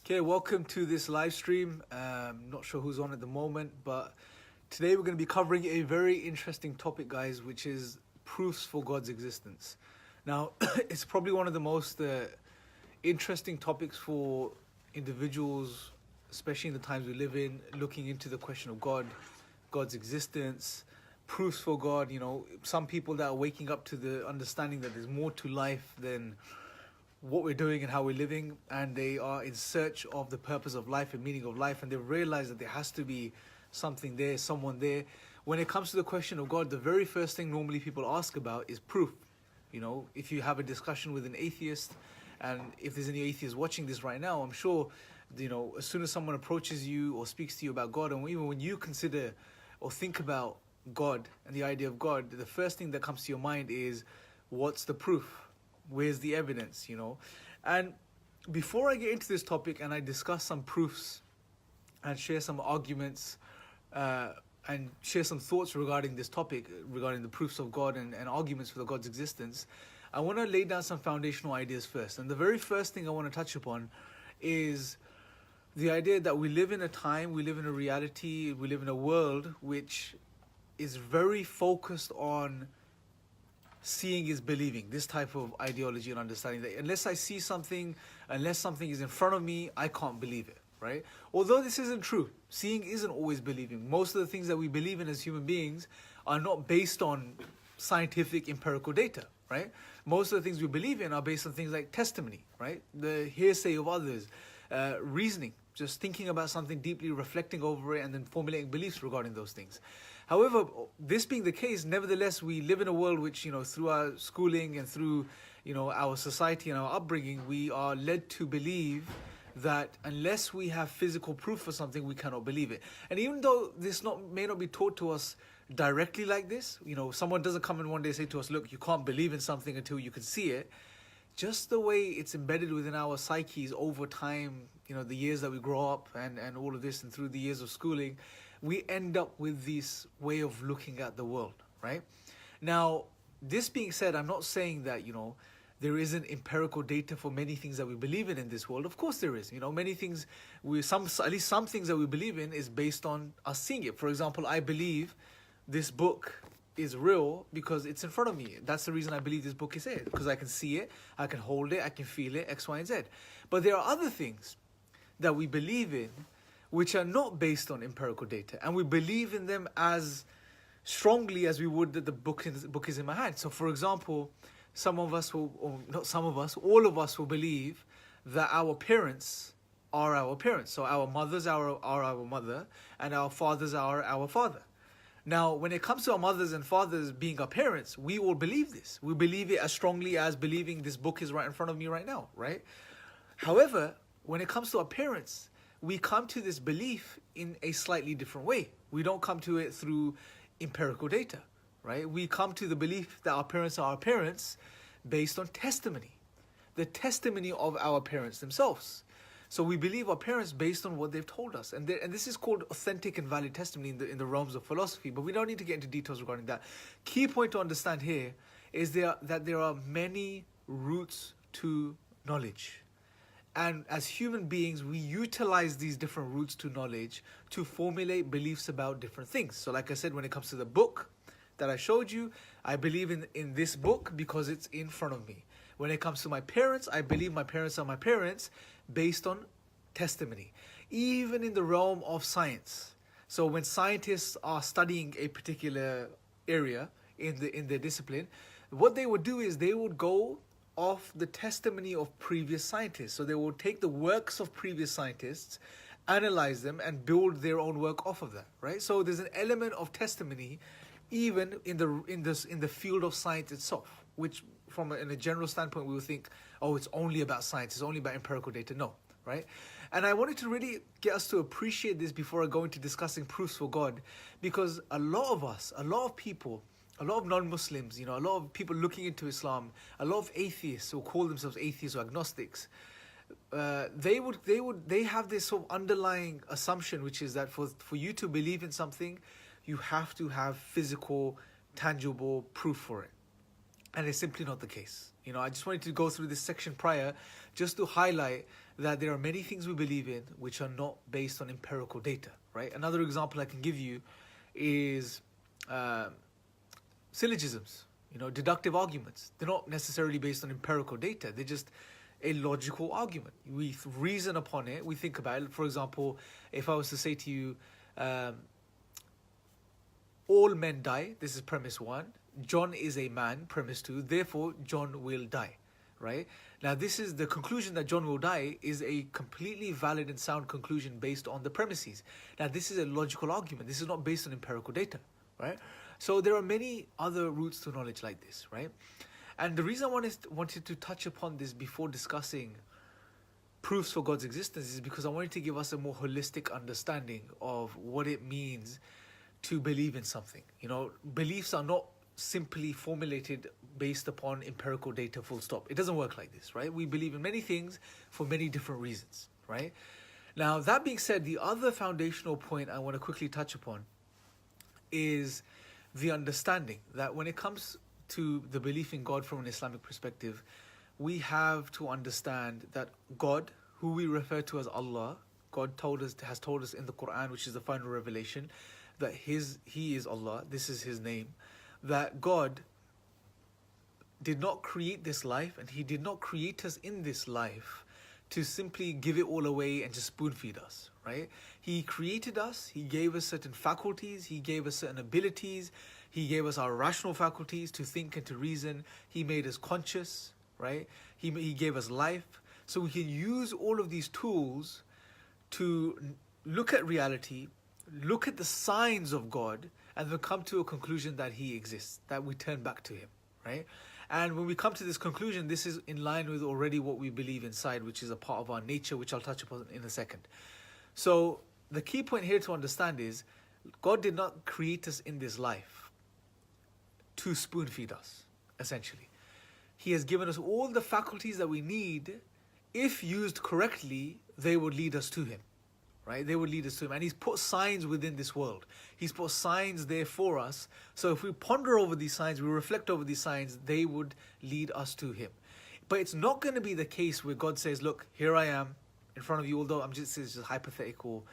Okay, welcome to this live stream. Not sure who's on at the moment, but today we're going to be covering a very interesting topic, guys, which is proofs for God's existence. Now, it's probably one of the most interesting topics for individuals, especially in the times we live in, looking into the question of God, God's existence, proofs for God. You know, some people that are waking up to the understanding that there's more to life than what we're doing and how we're living, and they are in search of the purpose of life and meaning of life, and they realize that there has to be something there, someone there. When it comes to the question of God, the very first thing normally people ask about is proof. You know, if you have a discussion with an atheist, and if there's any atheists watching this right now, I'm sure, you know, as soon as someone approaches you or speaks to you about God, and even when you consider or think about God and the idea of God, the first thing that comes to your mind is, what's the proof? Where's the evidence, you know? And before I get into this topic and I discuss some proofs and share some arguments and share some thoughts regarding this topic, regarding the proofs of God and arguments for the God's existence, I want to lay down some foundational ideas first. And the very first thing I want to touch upon is the idea that we live in a time, we live in a reality, we live in a world which is very focused on seeing is believing, this type of ideology and understanding that unless I see something, unless something is in front of me, I can't believe it, right? Although this isn't true. Seeing isn't always believing. Most of the things that we believe in as human beings are not based on scientific empirical data, right? Most of the things we believe in are based on things like testimony, right? The hearsay of others, reasoning, just thinking about something deeply, reflecting over it, and then formulating beliefs regarding those things. However, this being the case, nevertheless, we live in a world which, you know, through our schooling and through, you know, our society and our upbringing, we are led to believe that unless we have physical proof for something, we cannot believe it. And even though this may not be taught to us directly like this, you know, someone doesn't come in one day and say to us, look, you can't believe in something until you can see it. Just the way it's embedded within our psyches over time, you know, the years that we grow up and all of this, and through the years of schooling, we end up with this way of looking at the world, right? Now, this being said, I'm not saying that, you know, there isn't empirical data for many things that we believe in this world. Of course there is. You know, many things, at least some things that we believe in is based on us seeing it. For example, I believe this book is real because it's in front of me. That's the reason I believe this book is here, because I can see it, I can hold it, I can feel it, X, Y, and Z. But there are other things that we believe in which are not based on empirical data, and we believe in them as strongly as we would that the book is in my hand. So, for example, some of us will, or not some of us, all of us will believe that our parents are our parents. So our mothers are our mother, and our fathers are our father. Now, when it comes to our mothers and fathers being our parents, we all believe this. We believe it as strongly as believing this book is right in front of me right now, right? However, when it comes to our parents, we come to this belief in a slightly different way. We don't come to it through empirical data, right? We come to the belief that our parents are our parents based on testimony, the testimony of our parents themselves. So we believe our parents based on what they've told us. And this is called authentic and valid testimony in the realms of philosophy, but we don't need to get into details regarding that. Key point to understand here is that there are many routes to knowledge. And as human beings, we utilize these different routes to knowledge to formulate beliefs about different things. So like I said, when it comes to the book that I showed you, I believe in this book because it's in front of me. When it comes to my parents, I believe my parents are my parents based on testimony. Even in the realm of science. So when scientists are studying a particular area in their discipline, what they would do is they would go of the testimony of previous scientists. So they will take the works of previous scientists, analyze them, and build their own work off of that, right? So there's an element of testimony even in the field of science itself, which in a general standpoint we would think, oh, it's only about science, it's only about empirical data. No, right? And I wanted to really get us to appreciate this before I go into discussing proofs for God, because a lot of us, a lot of people, a lot of non-Muslims, you know, a lot of people looking into Islam, a lot of atheists who call themselves atheists or agnostics, they have this sort of underlying assumption, which is that for you to believe in something, you have to have physical, tangible proof for it. And it's simply not the case. I just wanted to go through this section prior just to highlight that there are many things we believe in which are not based on empirical data, right? Another example I can give you is syllogisms, deductive arguments. They're not necessarily based on empirical data. They're just a logical argument. We reason upon it, we think about it. For example, if I was to say to you, all men die, this is premise one. John is a man, premise two, therefore John will die, right? Now this is the conclusion that John will die is a completely valid and sound conclusion based on the premises. Now this is a logical argument. This is not based on empirical data, right? So there are many other routes to knowledge like this, right? And the reason I wanted to touch upon this before discussing proofs for God's existence is because I wanted to give us a more holistic understanding of what it means to believe in something. Beliefs are not simply formulated based upon empirical data, full stop. It doesn't work like this, right? We believe in many things for many different reasons, right? Now, that being said, the other foundational point I want to quickly touch upon is the understanding that when it comes to the belief in God from an Islamic perspective, we have to understand that God, who we refer to as Allah, God has told us in the Quran, which is the final revelation, that He is Allah, this is His name, that God did not create this life and He did not create us in this life to simply give it all away and just spoon feed us, right? He created us, He gave us certain faculties, He gave us certain abilities, He gave us our rational faculties to think and to reason, He made us conscious, right? He gave us life, so we can use all of these tools to look at reality, look at the signs of God, and then come to a conclusion that He exists, that we turn back to Him, right? And when we come to this conclusion, this is in line with already what we believe inside, which is a part of our nature, which I'll touch upon in a second. So the key point here to understand is, God did not create us in this life to spoon feed us, essentially. He has given us all the faculties that we need. If used correctly, they would lead us to Him. Right? They would lead us to Him. And He's put signs within this world. He's put signs there for us. So if we ponder over these signs, we reflect over these signs, they would lead us to Him. But it's not going to be the case where God says, look, here I am in front of you, although it's just a hypothetical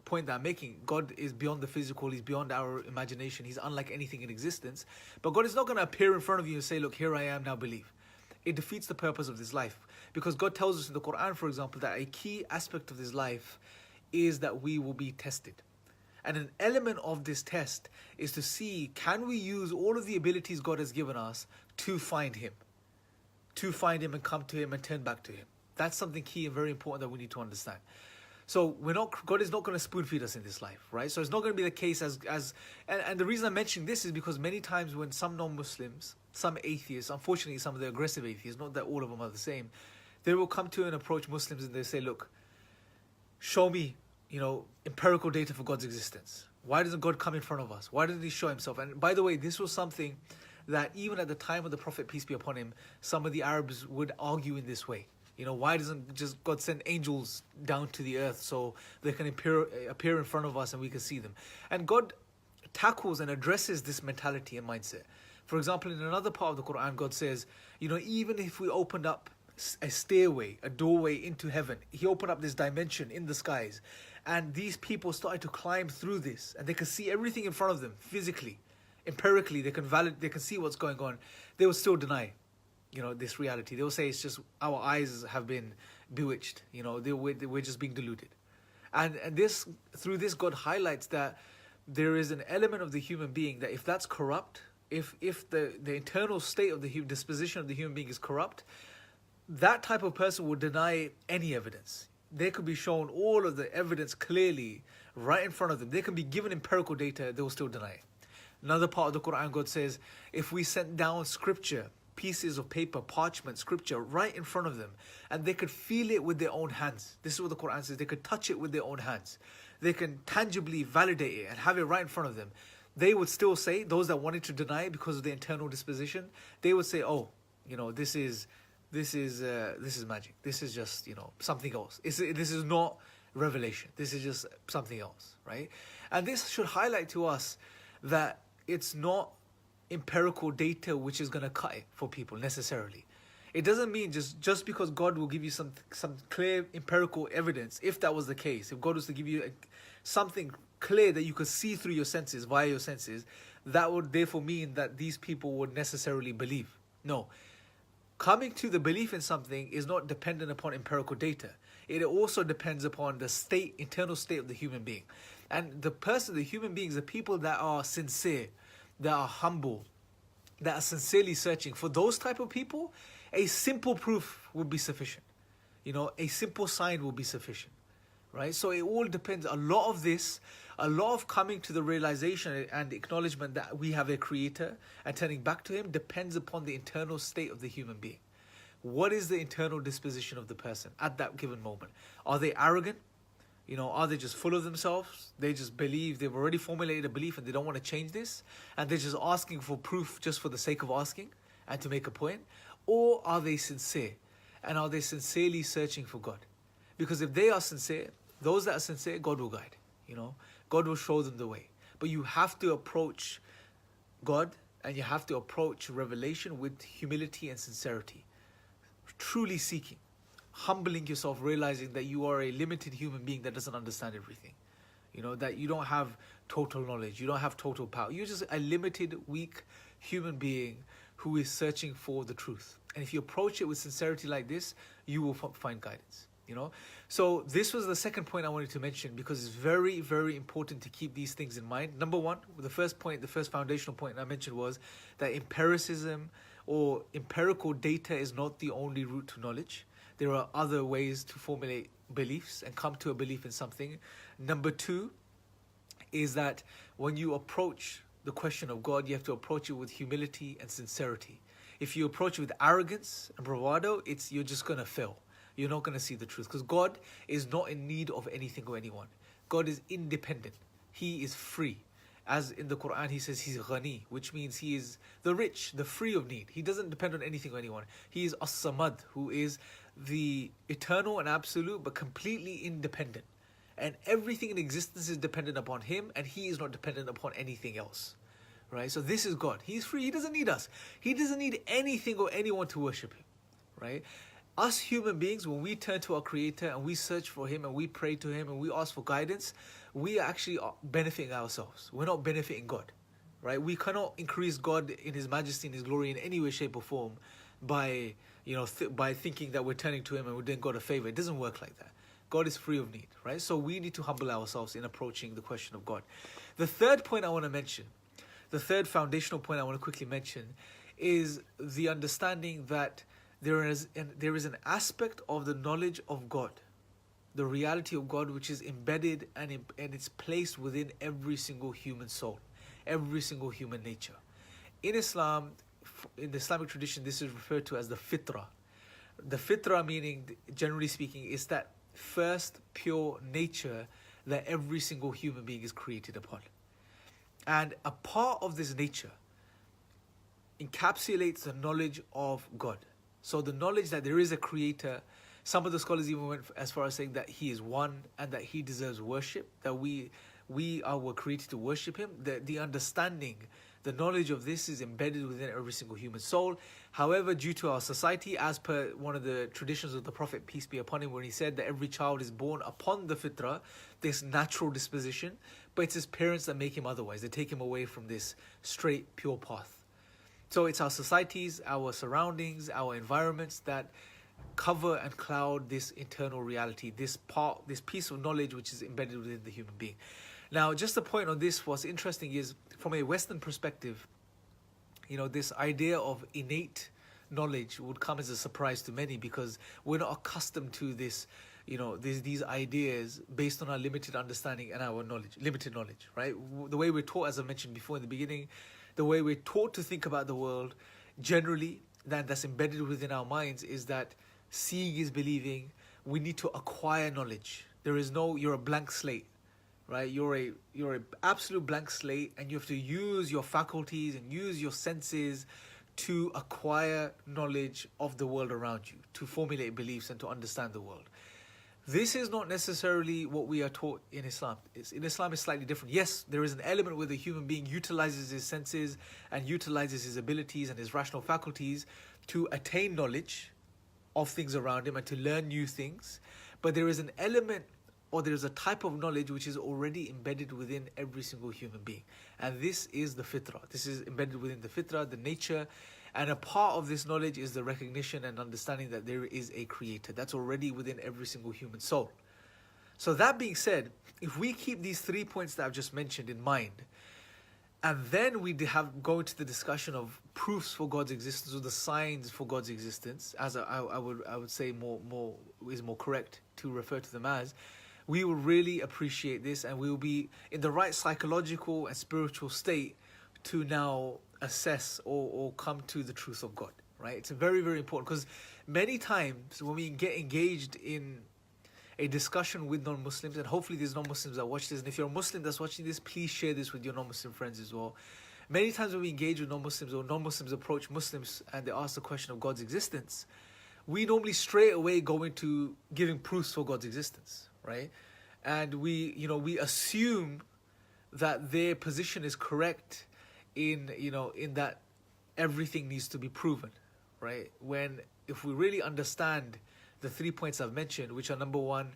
point that I'm making. God is beyond the physical. He's beyond our imagination. He's unlike anything in existence. But God is not going to appear in front of you and say, look, here I am, now believe. It defeats the purpose of this life. Because God tells us in the Quran, for example, that a key aspect of this life is that we will be tested. And an element of this test is to see, can we use all of the abilities God has given us to find Him? To find Him and come to Him and turn back to Him. That's something key and very important that we need to understand. So God is not going to spoon feed us in this life, right? So it's not going to be the case and the reason I'm mentioning this is because many times when some non-Muslims, some atheists, unfortunately some of the aggressive atheists, not that all of them are the same, they will come to and approach Muslims and they say, look, show me, empirical data for God's existence. Why doesn't God come in front of us? Why doesn't He show Himself? And by the way, this was something that even at the time of the Prophet, peace be upon him, some of the Arabs would argue in this way. Why doesn't just God send angels down to the earth so they can appear in front of us and we can see them? And God tackles and addresses this mentality and mindset. For example, in another part of the Quran, God says, even if we opened up a stairway, a doorway into heaven, He opened up this dimension in the skies, and these people started to climb through this, and they could see everything in front of them physically, empirically, they can see what's going on. They would still deny this reality. They will say it's just our eyes have been bewitched. We're just being deluded. And through this, God highlights that there is an element of the human being that if that's corrupt, if the internal state of the disposition of the human being is corrupt, that type of person will deny any evidence. They could be shown all of the evidence clearly right in front of them. They can be given empirical data, they will still deny it. Another part of the Quran, God says, if we sent down scripture, pieces of paper, parchment, scripture, right in front of them, and they could feel it with their own hands. This is what the Quran says. They could touch it with their own hands. They can tangibly validate it and have it right in front of them. They would still say, those that wanted to deny it because of the internal disposition, they would say, this is magic. This is just, something else. This is not revelation. This is just something else, right? And this should highlight to us that it's not empirical data which is going to cut it for people necessarily. It doesn't mean just because God will give you some clear empirical evidence. If that was the case, if God was to give you something clear that you could see through your senses, via your senses, that would therefore mean that these people would necessarily believe. No. Coming to the belief in something is not dependent upon empirical data. It also depends upon the internal state of the human being. And the human beings, the people that are sincere, that are humble, that are sincerely searching, for those type of people, a simple proof would be sufficient. A simple sign will be sufficient. Right? So it all depends. A lot of coming to the realization and the acknowledgement that we have a creator and turning back to him depends upon the internal state of the human being. What is the internal disposition of the person at that given moment? Are they arrogant? Are they just full of themselves? They just believe, they've already formulated a belief and they don't want to change this, and they're just asking for proof just for the sake of asking and to make a point? Or are they sincere? And are they sincerely searching for God? Because if they are sincere, those that are sincere, God will guide. God will show them the way. But you have to approach God and you have to approach revelation with humility and sincerity. Truly seeking, humbling yourself, realizing that you are a limited human being that doesn't understand everything. That you don't have total knowledge, you don't have total power. You're just a limited, weak human being who is searching for the truth. And if you approach it with sincerity like this, you will find guidance. So this was the second point I wanted to mention, because it's very, very important to keep these things in mind. Number one, the first foundational point I mentioned was that empiricism or empirical data is not the only route to knowledge. There are other ways to formulate beliefs and come to a belief in something. Number two is that when you approach the question of God, you have to approach it with humility and sincerity. If you approach it with arrogance and bravado, you're just going to fail. You're not going to see the truth, because God is not in need of anything or anyone. God is independent. He is free. As in the Quran, he says he's ghani, which means he is the rich, the free of need. He doesn't depend on anything or anyone. He is as-samad, who is the eternal and absolute, but completely independent. And everything in existence is dependent upon him, and he is not dependent upon anything else. Right? So this is God. He's free. He doesn't need us. He doesn't need anything or anyone to worship him. Right? Us human beings, when we turn to our Creator and we search for him and we pray to him and we ask for guidance, we are actually benefiting ourselves. We're not benefiting God. Right? We cannot increase God in his majesty and his glory in any way, shape or form by by thinking that we're turning to him and we're doing God a favor. It doesn't work like that. God is free of need. Right? So we need to humble ourselves in approaching the question of God. The third point I want to mention, the third foundational point I want to quickly mention, is the understanding that there is an aspect of the knowledge of God, the reality of God, which is embedded and it's placed within every single human soul, every single human nature. In Islam, in the Islamic tradition, this is referred to as the fitrah. The fitrah, meaning, generally speaking, is that first pure nature that every single human being is created upon. And a part of this nature encapsulates the knowledge of God. So the knowledge that there is a creator. Some of the scholars even went as far as saying that he is one and that he deserves worship, that we were created to worship him. The understanding, the knowledge of this is embedded within every single human soul. However, due to our society, as per one of the traditions of the Prophet, peace be upon him, when he said that every child is born upon the fitrah, this natural disposition, but it's his parents that make him otherwise. They take him away from this straight, pure path. So it's our societies, our surroundings, our environments that cover and cloud this internal reality, this piece of knowledge which is embedded within the human being. Now, just a point on this, what's interesting is, from a Western perspective, this idea of innate knowledge would come as a surprise to many, because we're not accustomed to this, these ideas based on our limited understanding and our limited knowledge, right? The way we're taught, as I mentioned before in the beginning, the way we're taught to think about the world, generally, that's embedded within our minds, is that seeing is believing. We need to acquire knowledge. You're a blank slate, right? You're a absolute blank slate, and you have to use your faculties and use your senses to acquire knowledge of the world around you, to formulate beliefs and to understand the world. This is not necessarily what we are taught in Islam. In Islam, it's slightly different. Yes, there is an element where the human being utilizes his senses and utilizes his abilities and his rational faculties to attain knowledge of things around him and to learn new things. But there is an element, or there is a type of knowledge which is already embedded within every single human being. And this is the fitrah. This is embedded within the fitrah, the nature. And a part of this knowledge is the recognition and understanding that there is a creator. That's already within every single human soul. So that being said, if we keep these 3 points that I've just mentioned in mind, and then we go into the discussion of proofs for God's existence, or the signs for God's existence, as I would say is more correct to refer to them as, we will really appreciate this, and we will be in the right psychological and spiritual state to now assess or come to the truth of God, right? It's very, very important, because many times when we get engaged in a discussion with non-Muslims, and hopefully there's non-Muslims that watch this, and if you're a Muslim that's watching this, please share this with your non-Muslim friends as well. Many times when we engage with non-Muslims, or non-Muslims approach Muslims and they ask the question of God's existence, we normally straight away go into giving proofs for God's existence, right? And we assume that their position is correct in that everything needs to be proven, right? When if we really understand the 3 points I've mentioned, which are number one,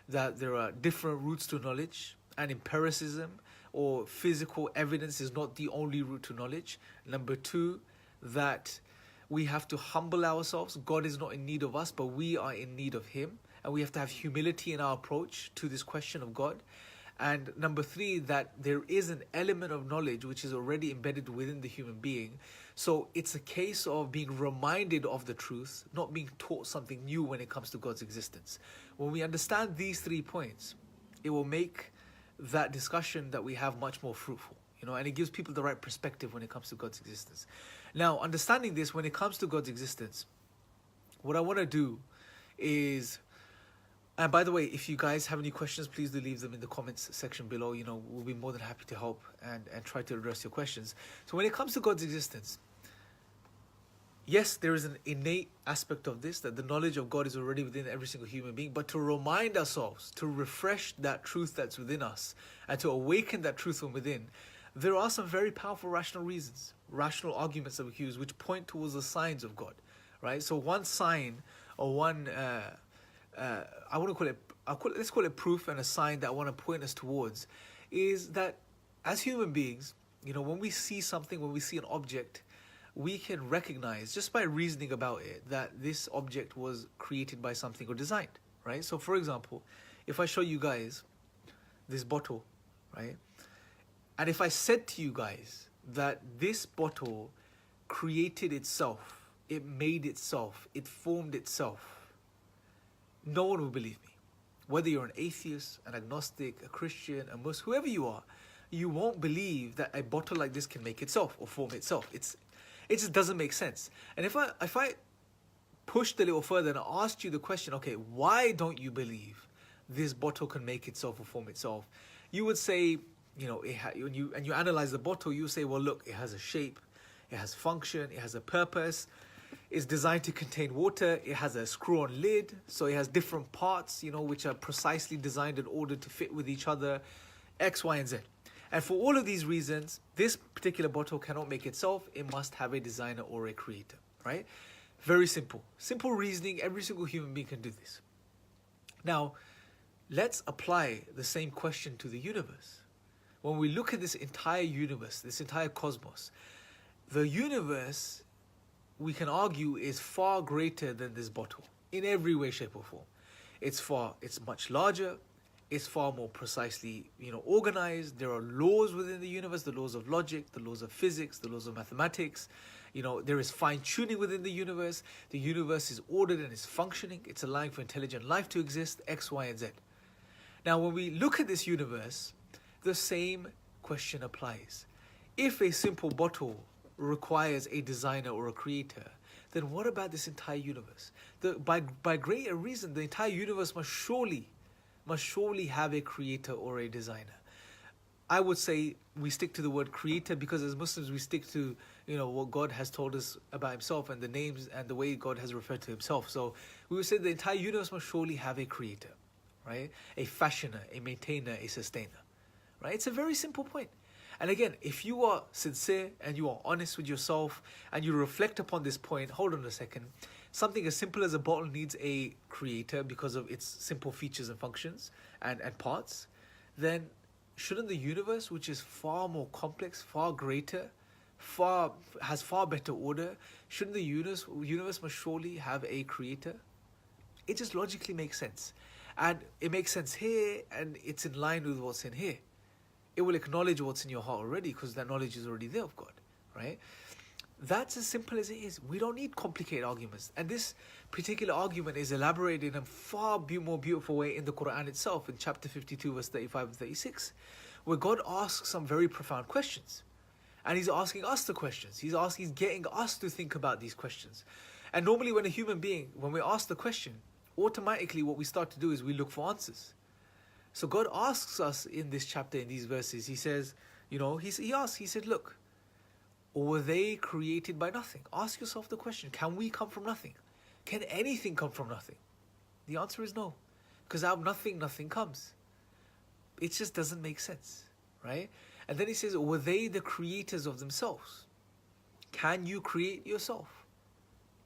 that there are different routes to knowledge, and empiricism or physical evidence is not the only route to knowledge. Number two, that we have to humble ourselves. God is not in need of us, but we are in need of Him. And we have to have humility in our approach to this question of God. And number three, that there is an element of knowledge which is already embedded within the human being. So it's a case of being reminded of the truth, not being taught something new when it comes to God's existence. When we understand these 3 points, it will make that discussion that we have much more fruitful, and it gives people the right perspective when it comes to God's existence. Now, understanding this, when it comes to God's existence, what I want to do is, and by the way, if you guys have any questions, please do leave them in the comments section below. We'll be more than happy to help and try to address your questions. So when it comes to God's existence, yes, there is an innate aspect of this, that the knowledge of God is already within every single human being, but to remind ourselves, to refresh that truth that's within us, and to awaken that truth from within, there are some very powerful rational reasons, rational arguments that we use, which point towards the signs of God, right? So one sign, or one, let's call it proof and a sign that I want to point us towards, is that as human beings, when we see something, when we see an object, we can recognize just by reasoning about it that this object was created by something or designed, right? So for example, if I show you guys this bottle, right? And if I said to you guys that this bottle created itself, it made itself, it formed itself, no one will believe me. Whether you're an atheist, an agnostic, a Christian, a Muslim, whoever you are, you won't believe that a bottle like this can make itself or form itself. It just doesn't make sense. And if I pushed a little further and asked you the question, okay, why don't you believe this bottle can make itself or form itself? You would say, when you analyze the bottle, you say, well, look, it has a shape, it has function, it has a purpose, it's designed to contain water, it has a screw-on lid, so it has different parts, which are precisely designed in order to fit with each other, X, Y, and Z. And for all of these reasons, this particular bottle cannot make itself. It must have a designer or a creator, right? Very simple. Simple reasoning. Every single human being can do this. Now, let's apply the same question to the universe. When we look at this entire universe, this entire cosmos, the universe, we can argue, is far greater than this bottle in every way, shape, or form. It's much larger. It's far more precisely, organized. There are laws within the universe, the laws of logic, the laws of physics, the laws of mathematics. There is fine-tuning within the universe. The universe is ordered and is functioning. It's allowing for intelligent life to exist, X, Y, and Z. Now, when we look at this universe, the same question applies. If a simple bottle requires a designer or a creator, then what about this entire universe? By greater reason, the entire universe must surely have a creator or a designer. I would say we stick to the word creator because as Muslims we stick to what God has told us about Himself and the names and the way God has referred to Himself. So we would say the entire universe must surely have a creator. right? A fashioner, a maintainer, a sustainer, right? It's a very simple point. And again, if you are sincere and you are honest with yourself and you reflect upon this point, hold on a second, something as simple as a bottle needs a creator because of its simple features and functions and parts, then shouldn't the universe, which is far more complex, far greater, has far better order, shouldn't the universe must surely have a creator? It just logically makes sense. And it makes sense here, and it's in line with what's in here. It will acknowledge what's in your heart already because that knowledge is already there of God, right? That's as simple as it is. We don't need complicated arguments. And this particular argument is elaborated in a far more beautiful way in the Quran itself, in chapter 52, verse 35 and 36, where God asks some very profound questions. And He's asking us the questions. He's getting us to think about these questions. And normally when a human being, when we ask the question, automatically what we start to do is we look for answers. So God asks us in this chapter, in these verses, He says, He said, look, or were they created by nothing? Ask yourself the question, can we come from nothing? Can anything come from nothing? The answer is no. Because out of nothing, nothing comes. It just doesn't make sense, right? And then He says, or were they the creators of themselves? Can you create yourself?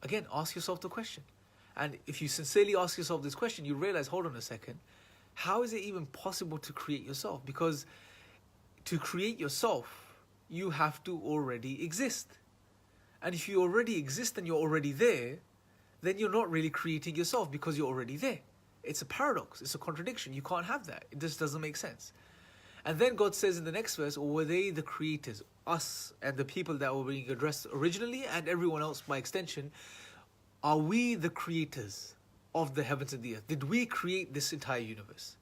Again, ask yourself the question. And if you sincerely ask yourself this question, you realize, hold on a second, how is it even possible to create yourself? Because to create yourself, you have to already exist. And if you already exist and you're already there, then you're not really creating yourself because you're already there. It's a paradox. It's a contradiction. You can't have that. It just doesn't make sense. And then God says in the next verse, or were they the creators, us and the people that were being addressed originally and everyone else by extension, are we the creators of the heavens and the earth? Did we create this entire universe?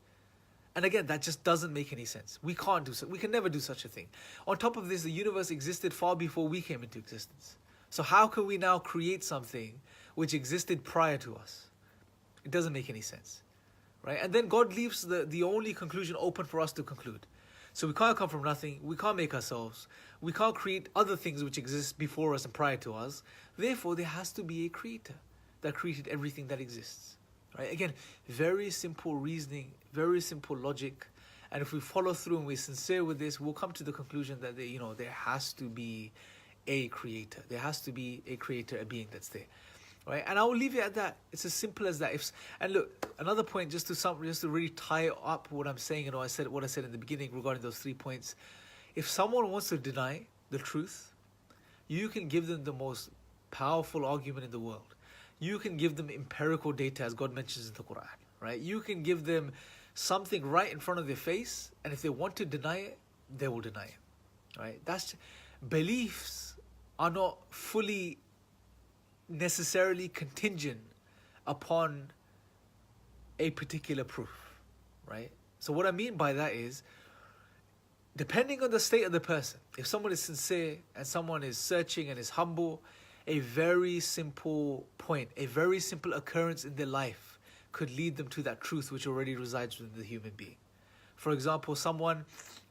And again, that just doesn't make any sense. We can't do so. We can never do such a thing. On top of this, the universe existed far before we came into existence. So how can we now create something which existed prior to us? It doesn't make any sense, right? And then God leaves the only conclusion open for us to conclude. So we can't come from nothing. We can't make ourselves. We can't create other things which exist before us and prior to us. Therefore, there has to be a creator that created everything that exists. Right? Again, very simple reasoning, very simple logic. And if we follow through and we're sincere with this, we'll come to the conclusion that there has to be a creator. There has to be a creator, a being that's there. Right? And I will leave it at that. It's as simple as that. And look, another point, just to really tie up what I'm saying and what I said in the beginning regarding those 3 points. If someone wants to deny the truth, you can give them the most powerful argument in the world. You can give them empirical data, as God mentions in the Quran, right? You can give them something right in front of their face, and if they want to deny it, they will deny it, right? Beliefs are not fully necessarily contingent upon a particular proof, right? So what I mean by that is, depending on the state of the person, if someone is sincere and someone is searching and is humble, a very simple point, a very simple occurrence in their life could lead them to that truth which already resides within the human being. For example,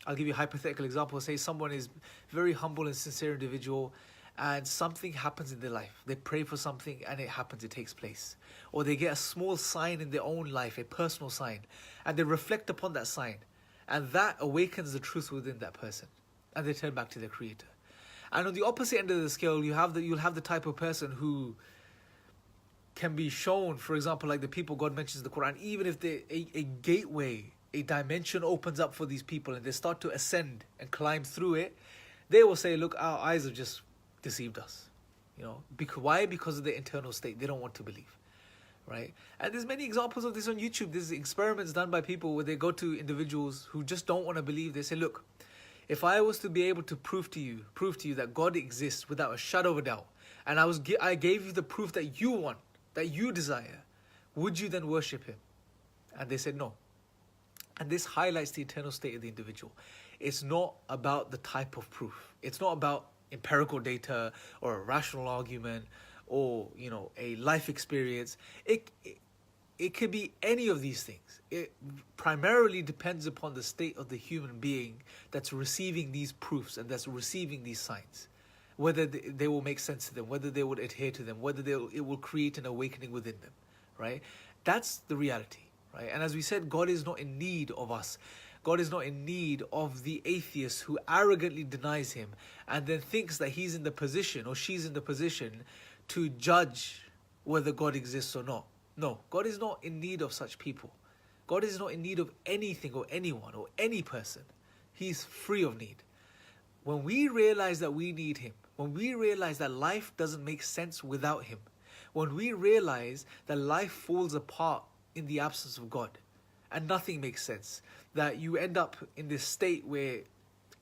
I'll give you a hypothetical example. Say someone is very humble and sincere individual and something happens in their life. They pray for something and it happens, it takes place. Or they get a small sign in their own life, a personal sign, and they reflect upon that sign. And that awakens the truth within that person. And they turn back to their creator. And on the opposite end of the scale, you'll have the type of person who can be shown, for example, like the people God mentions in the Quran, even if a gateway, a dimension opens up for these people and they start to ascend and climb through it, they will say, look, our eyes have just deceived us. Why? Because of their internal state. They don't want to believe. Right? And there's many examples of this on YouTube. There's experiments done by people where they go to individuals who just don't want to believe. They say, look, if I was to be able to prove to you that God exists without a shadow of a doubt, and I gave you the proof that you want, that you desire, would you then worship Him? And they said no. And this highlights the eternal state of the individual. It's not about the type of proof. It's not about empirical data or a rational argument or a life experience. It could be any of these things. It primarily depends upon the state of the human being that's receiving these proofs and that's receiving these signs. Whether they will make sense to them, whether they would adhere to them, whether it will create an awakening within them, right? That's the reality. right? And as we said, God is not in need of us. God is not in need of the atheist who arrogantly denies him and then thinks that he's in the position or she's in the position to judge whether God exists or not. No, God is not in need of such people. God is not in need of anything or anyone or any person. He's free of need. When we realize that we need him, when we realize that life doesn't make sense without him, when we realize that life falls apart in the absence of God and nothing makes sense, that you end up in this state where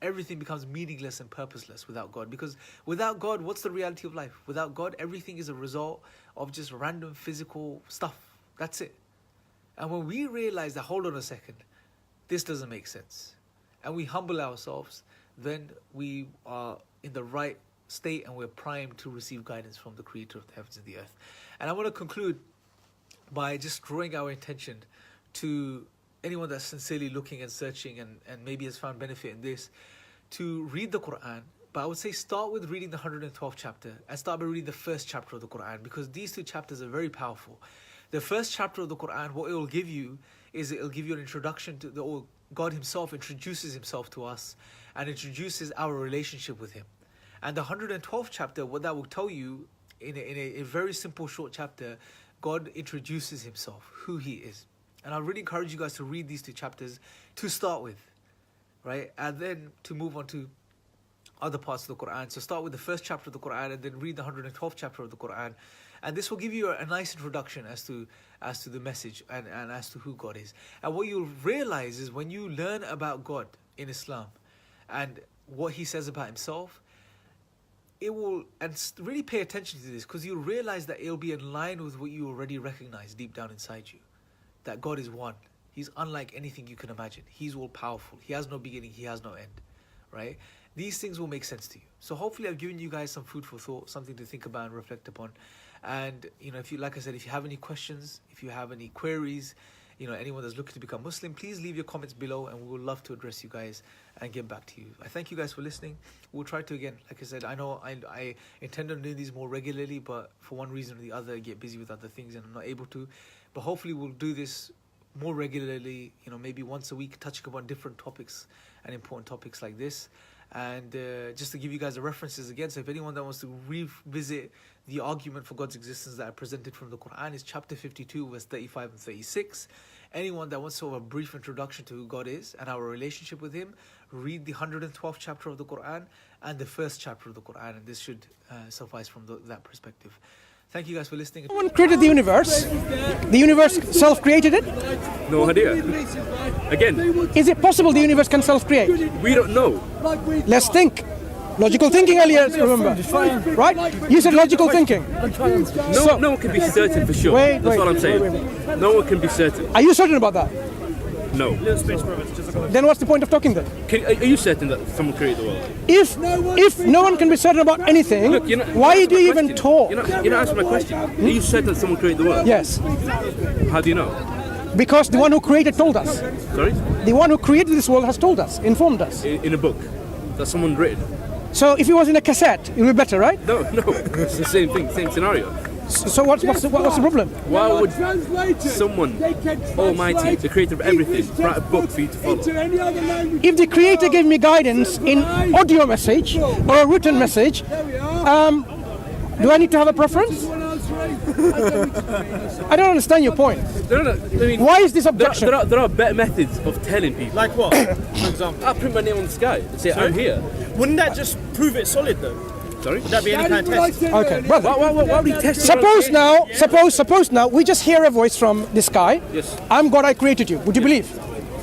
everything becomes meaningless and purposeless without God. Because without God, what's the reality of life? Without God, everything is a result of just random physical stuff. That's it. And when we realize that, hold on a second, this doesn't make sense, and we humble ourselves, then we are in the right state and we're primed to receive guidance from the Creator of the heavens and the earth. And I want to conclude by just drawing our attention to anyone that's sincerely looking and searching and maybe has found benefit in this, to read the Quran. But I would say start with reading the 112th chapter and start by reading the first chapter of the Quran, because these two chapters are very powerful. The first chapter of the Quran, what it will give you is it will give you an introduction to God himself introduces himself to us and introduces our relationship with him. And the 112th chapter, what that will tell you in a very simple short chapter, God introduces himself, who he is. And I really encourage you guys to read these two chapters to start with, right? And then to move on to other parts of the Quran. So start with the first chapter of the Quran and then read the 112th chapter of the Quran. And this will give you a nice introduction as to the message and as to who God is. And what you'll realize is when you learn about God in Islam and what he says about himself, it will, and really pay attention to this, because you'll realize that it'll be in line with what you already recognize deep down inside you. That God is one. He's unlike anything you can imagine. He's all powerful. He has no beginning. He has no end, right? These things will make sense to you. So hopefully I've given you guys some food for thought, something to think about and reflect upon. And, if you, like I said, if you have any questions, if you have any queries, anyone that's looking to become Muslim, please leave your comments below and we would love to address you guys and get back to you. I thank you guys for listening. We'll try to, again, like I said, I know I intend on doing these more regularly, but for one reason or the other, I get busy with other things and I'm not able to. But hopefully we'll do this more regularly, maybe once a week, touching upon different topics and important topics like this. And just to give you guys the references again, so if anyone that wants to revisit the argument for God's existence that I presented from the Quran, is chapter 52, verse 35 and 36. Anyone that wants sort of a brief introduction to who God is and our relationship with him, read the 112th chapter of the Quran and the first chapter of the Quran, and this should suffice from that perspective. Thank you guys for listening. Someone created the universe. The universe self-created it. No idea. Again, Is it possible the universe can self-create? we don't know. Let's think. Logical thinking earlier, remember? Right? You said logical thinking. No one can be certain for sure. Wait, That's what I'm saying. wait. No one can be certain. Are you certain about that? No. Then what's the point of talking then? Are you certain that someone created the world? If no one can be certain about anything, Look, why do you even question. talk? You're not answering my question. Are you certain that someone created the world? Yes. How do you know? Because the one who created told us. Sorry? The one who created this world has told us, informed us. In a book that someone written? So if it was in a cassette, it would be better, right? No. It's the same thing, same scenario. So what's the problem? Why would someone almighty, the creator of everything, write a book for you to follow? If the creator gave me guidance in audio message or a written message, do I need to have a preference? I don't understand your point. No. I mean, Why is this objection? There are better methods of telling people. Like what, for example? I'll print my name on the sky and say, I'm here. Wouldn't that just prove it solid though? Sorry? Would that be any kind of test? Okay, brother. Why would he test Suppose now we just hear a voice from the sky. Yes. I'm God, I created you. Would you believe?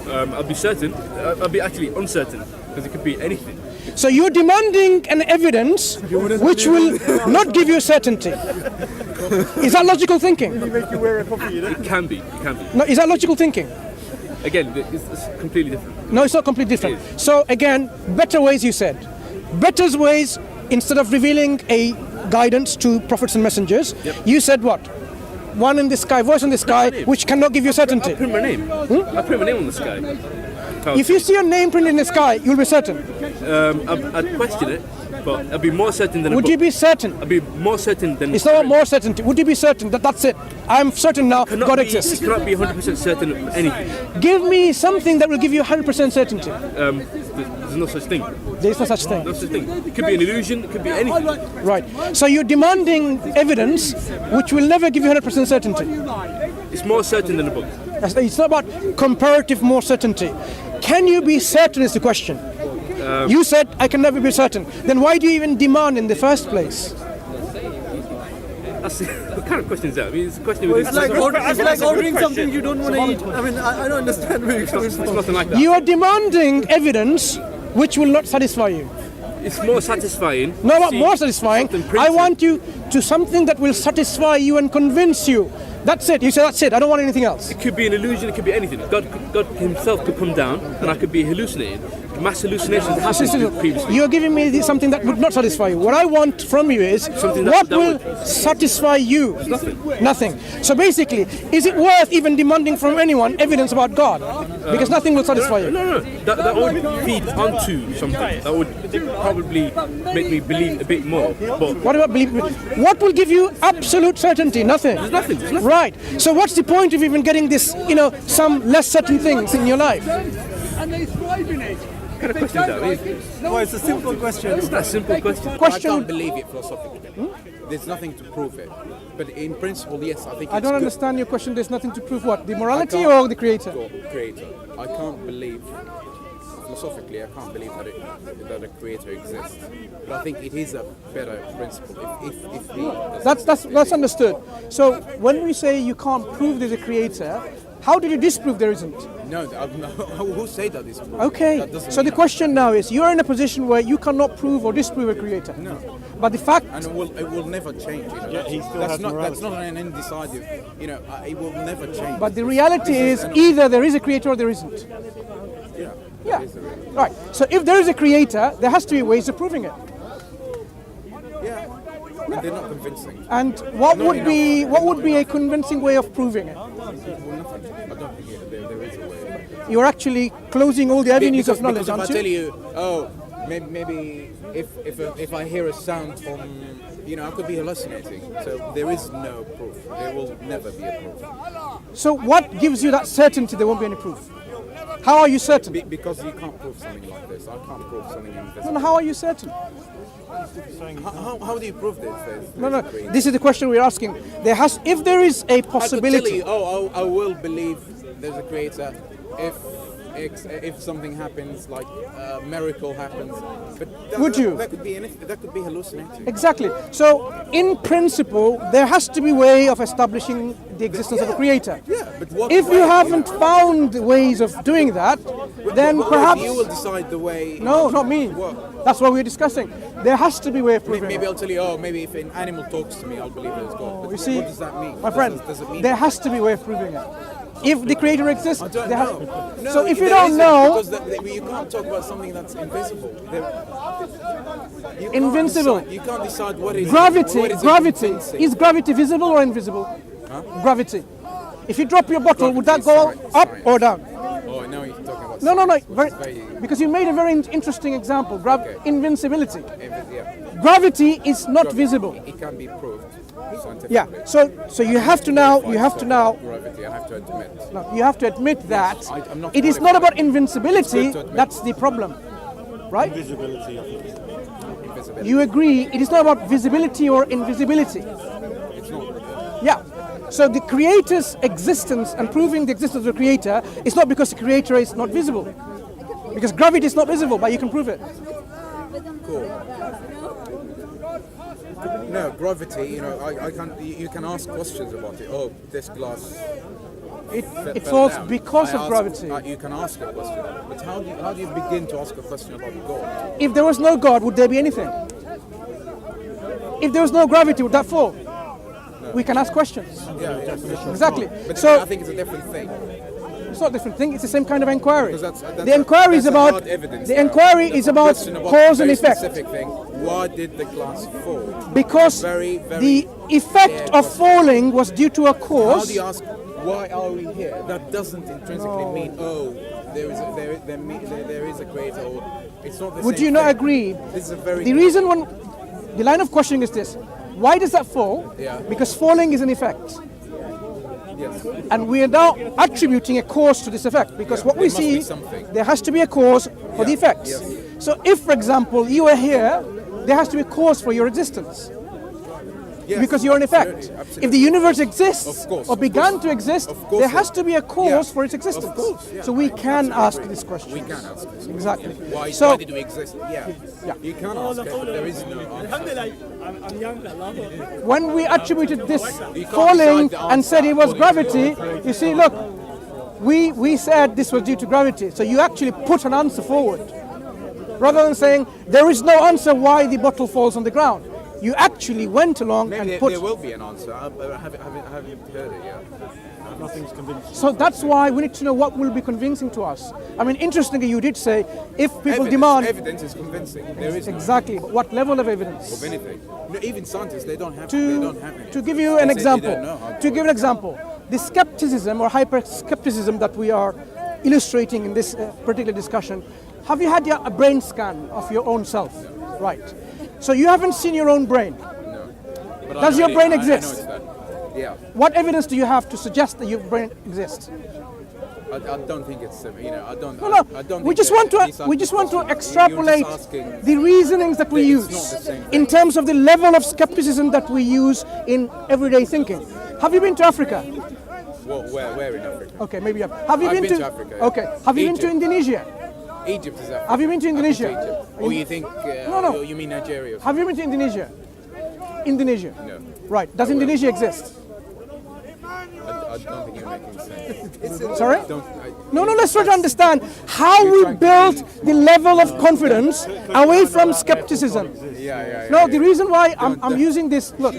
I'll be certain. I'll be actually uncertain because it could be anything. So you're demanding an evidence which will not give you certainty. Is that logical thinking? It can be. No, is that logical thinking? Again, it's completely different. No, it's not completely different. It is. So again, better ways you said. Better ways, instead of revealing a guidance to prophets and messengers, you said what? One in the sky, voice in the sky, which cannot give you certainty. I'll print my name. I'll print my name on the sky. If you see your name printed in the sky, you'll be certain. I'd question it, but but I'd be more certain than a Would book. you be certain? I'd be more certain than. It's not about more certainty. Would you be certain that that's it? I'm certain now God exists. You cannot be 100% certain of anything. Give me something that will give you 100% certainty. There's no such thing. There's no such thing. No such thing. It could be an illusion. It could be anything. Right. So you're demanding evidence which will never give you 100% certainty. It's more certain than a book. It's not about comparative more certainty. Can you be certain is the question. You said I can never be certain. Then why do you even demand in the first place? What kind of question is that? I mean, it's a question It's like, with ordering something you don't want to eat. I mean, I don't understand where you're coming it's from. nothing like that. You are demanding evidence which will not satisfy you. It's more satisfying. No, not See more satisfying. something I printed. want you to something that will satisfy you and convince you. That's it. You say that's it. I don't want anything else. It could be an illusion. It could be anything. God Himself could come down, and I could be hallucinating. Mass hallucinations happened previously. You're giving me something that would not satisfy you. What I want from you is Something what that will would- satisfy you. Nothing. Nothing. So basically, is it worth even demanding from anyone evidence about God? Because nothing will satisfy you. No. That would feed onto something. That would probably make me believe a bit more. But What about belief? What will give you absolute certainty? Nothing. there's nothing. There's nothing. Right. So what's the point of even getting this, some less certain things in your life? And they thrive in it. What kind of question is that? I mean, Well, it's a simple question. it's not a simple question. I Question. can't believe it philosophically. There's nothing to prove it. But in principle, yes, I think I it's don't good. understand your question. There's nothing to prove what? The morality can't- or the creator? Creator. I can't believe, philosophically, I can't believe that a creator exists. But I think it is a better principle if he. That's understood. So when we say you can't prove there's a creator, how do you disprove there isn't? No, who say that is proof? Okay. That doesn't So the mean- question now is, you're in a position where you cannot prove or disprove a creator. No. But the fact, And it will never change. That's not an indecisive. It will never change. but the reality is either there is a creator or there isn't. Yeah. Right. So if there is a creator, there has to be ways of proving it. Yeah. And they're not convincing. And what would be a convincing way of proving it? Well, nothing. I don't think there is a way. You're actually closing all the avenues of knowledge, because if aren't I tell you? you, oh, maybe if I hear a sound from, I could be hallucinating. So there is no proof. There will never be a proof. So what gives you that certainty there won't be any proof? How are you certain? Because you can't prove something like this. I can't prove something invisible. No, how are you certain? How do you prove this? No. This is the question we're asking. If there is a I could tell possibility. you, I will believe there's a creator if something happens, like a miracle happens. But Would you? That could be anything. That could be hallucinating. Exactly. So, in principle, there has to be a way of establishing the existence of a creator. Yeah, but what If you way? haven't found ways of doing that, then Well, perhaps. you will decide the way. No, not me. What? That's what we're discussing. There has to be a way of proving Maybe it. I'll tell you. Oh, maybe if an animal talks to me, I'll believe it's God. But You see, what does that mean? my friend, does it mean? there has to be a way of proving it. If the creator exists, I don't there has. know. No, So if you there don't isn't, know, because you can't talk about something that's invisible. You can't Invincible. decide- You can't decide what is gravity, what is gravity. convincing. Is gravity visible or invisible? Gravity. If you drop your bottle, would that go Science, up science. or down? Oh, now you're talking about. No. science, Very, which is very- because you made a very interesting example. Okay. Invincibility. yeah. Gravity is not visible. It can be proved scientifically. Yeah. So you have to now. You have to now. Gravity, I have to admit. No, you have to admit that I'm not it is for not it. about invincibility. It's good to admit. That's the problem, right? Invisibility. You agree? It is not about visibility or invisibility. It's not. Yeah. So the creator's existence and proving the existence of the creator is not because the creator is not visible. Because gravity is not visible, but you can prove it. Cool. No, gravity, I can. You can ask questions about it. Oh, this glass. It fell falls down. because I of ask- gravity. You can ask a question, but how do you begin to ask a question about God? If there was no God, would there be anything? If there was no gravity, would that fall? We can ask questions. Yeah. Exactly. But So I think it's a different thing. it's not a different thing. It's the same kind of inquiry. Because that's The inquiry is that's a about hard evidence the now. inquiry is That's a about question about cause and very effect. Specific thing. Why did the glass fall? Because Very, very the effect clear of falling was due to a How cause. do you ask, why are we here? That doesn't intrinsically mean, oh, there is a creator. Or it's not the Would same you not thing. agree? This is a very The reason the line of questioning is this: why does that fall? Yeah. Because falling is an effect. yes. And we are now attributing a cause to this effect because what we there must be see, something. there has to be a cause for the effects. Yes. So if, for example, you are here, there has to be a cause for your existence. Yes, Because you're an effect. absolutely. If the universe exists Of course, or of began course. to exist, Of course, there has to be a cause yeah. for its existence. Of course, yeah. So we can ask this question. We can ask this. Exactly. Why So- why did we exist? Yeah. Yeah. You can ask it, but there is no answer. When we attributed this can't falling decide the and said it was answer. gravity, you see, look, we said this was due to gravity. So you actually put an answer forward. Rather than saying there is no answer why the bottle falls on the ground. You actually went along Maybe and there, put. there will be an answer. I haven't heard it yet. Nothing's convincing. So that's why we need to know what will be convincing to us. I mean, interestingly, you did say if people Evidence, demand. evidence is convincing. There is no Exactly. But what level of evidence? of anything. No, even scientists, they don't have. They To, don't have any. to give you They an say they example, don't know how to to give an example, the skepticism or hyper-skepticism that we are illustrating in this particular discussion, have you had a brain scan of your own self? Right. So you haven't seen your own brain. But I Does know your it- brain I know exist? it's that. Yeah, What evidence do you have to suggest that your brain exists? I don't think it's. I don't. No, no. I don't We think just that want to these are we just want to questions. extrapolate You're just asking. the reasonings that we It's use not the same in thing. terms of the level of skepticism that we use in everyday thinking. Have you been to Africa? Well, where in Africa? Okay, maybe you have. Have you I've been been to to Africa, yeah. Okay. Have you been to Egypt. Indonesia? Egypt is Africa. Have you been to I've been Indonesia? Egypt. Or you think? No. You mean Nigeria? Or Have you been to Indonesia? Indonesia. No. Right. Does Indonesia exist? I don't think you're making sense. Sorry? I, No, let's try to understand how we trying to built the level of confidence away from skepticism. yeah. No, the reason why I'm using this, look,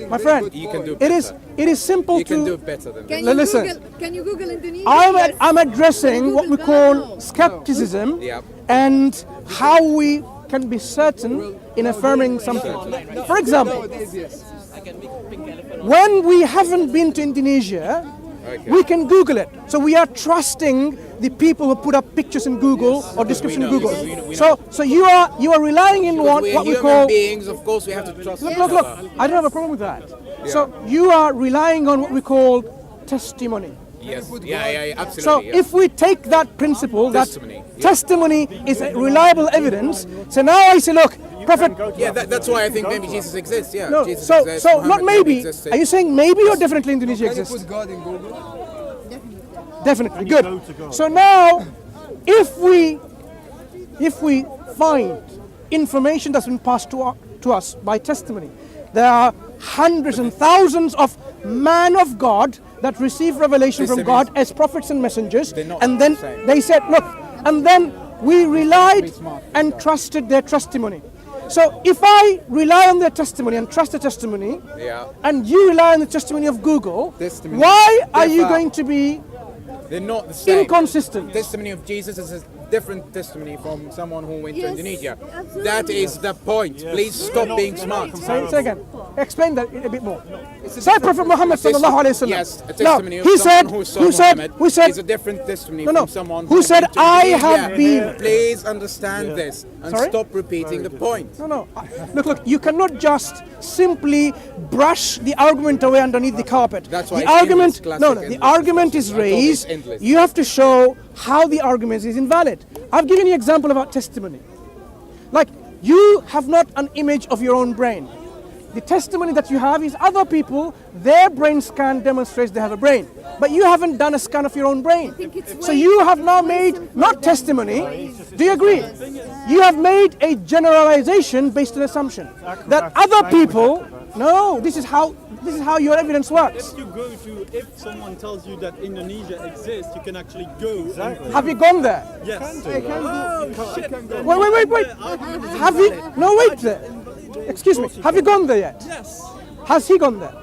my friend, You can do it is simple You can to. do better than Can that. you Listen. Can you Google Indonesia? I'm addressing what we call skepticism Yeah. and how we can be certain in affirming something. For example, when we haven't been to Indonesia, we can Google it. So we are trusting the people who put up pictures in Google or description in know, Google. because we know. So you are relying in what We're we human call. beings, of course we have to trust Look, each look, other. I don't have a problem with that. So you are relying on what we call testimony. Yes, yeah, So absolutely. yeah. if we take that principle, Testimony, that yeah. testimony is a reliable evidence. So now I say, look, Prophet. Yeah, that's why I think maybe Jesus exists. Yeah, No, Jesus so exists, not Muhammad maybe. exists. Are you saying maybe or definitely Indonesia exists? God in Google? Definitely. Good. So now, if we find information that's been passed to us by testimony, there are hundreds and thousands of men of God that receive revelation from God as prophets and messengers, They're not and then the same. they said, look, and then we relied and trusted their testimony. So if I rely on their testimony and trust the testimony, Yeah. and you rely on the testimony of Google, Testimony. why are you Differ. going to be They're not the same. inconsistent? Testimony of Jesus is a different testimony from someone who went to Yes, Indonesia. absolutely. That is the point. Please stop being smart. Say again. Explain that a bit more. Say Prophet Muhammad sallallahu alaihi wasallam. Yes, a Now, testimony he of said, someone who saw who said, Muhammad who said, is a different testimony No, no. from someone Who said, went to "I Indonesia." have been- Please understand this and Sorry? stop repeating the point. No. Look, you cannot just simply brush the argument away underneath the carpet. That's why the it's argument, endless, no, classic the endless argument is discussion. I thought it was raised. endless. You have to show how the argument is invalid. I've given you an example about testimony. Like, you have not an image of your own brain. The testimony that you have is other people, their brain scan demonstrates they have a brain. But you haven't done a scan of your own brain. think it's So way- you have now made, not testimony, do you agree? You have made a generalization based on assumption. That other people, no, this is how your evidence works. If you go to, if someone tells you that Indonesia exists, you can actually go. Exactly. Have you gone there? Yes. Wait. Have you, no, wait there. Excuse me, have you gone there yet? Yes. Has he gone there?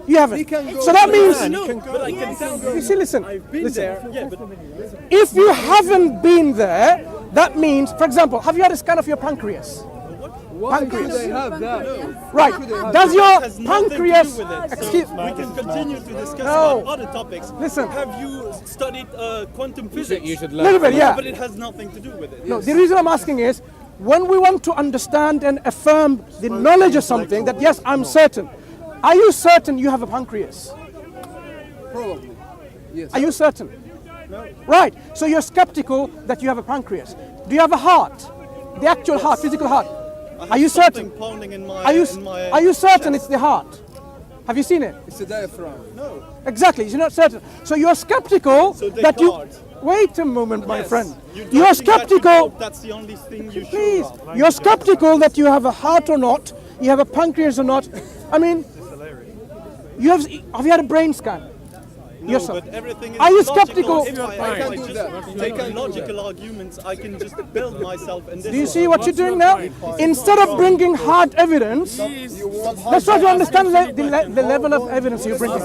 You haven't. So that means, But I can tell you. you see, listen, I've been listen. there. Yeah, but If you haven't been there, that means, for example, have you had a scan of your pancreas? Why do Pancreas. they have that? Right. Does your has nothing pancreas... to do with it. Excuse We can continue to discuss No. about other topics. Listen. Have you studied quantum physics? You should Little learn. bit, yeah. But it has nothing to do with it. No, the reason I'm asking is, when we want to understand and affirm the knowledge of something, that yes, I'm certain. Are you certain you have a pancreas? Probably. Yes. Are you certain? No. Right. So you're skeptical that you have a pancreas. Do you have a heart? The actual heart, physical heart. Are you certain? Something pounding in my, Are you certain it's the heart? Have you seen it? It's a diaphragm. No. Exactly. You're not certain. So you're skeptical So that you. Descartes. Wait a moment, my Yes. friend. You You're don't think that you skeptical. know That's the only thing you Please, sure of. you're skeptical that you have a heart or not, you have a pancreas or not. I mean, have you had a brain scan? No, Yes, sir. but everything is Are you logical. skeptical? If I can do that. take logical arguments, I can just build myself in this. Do you see what you're doing now? Instead of bringing hard evidence, let's try to understand the level of evidence you're bringing.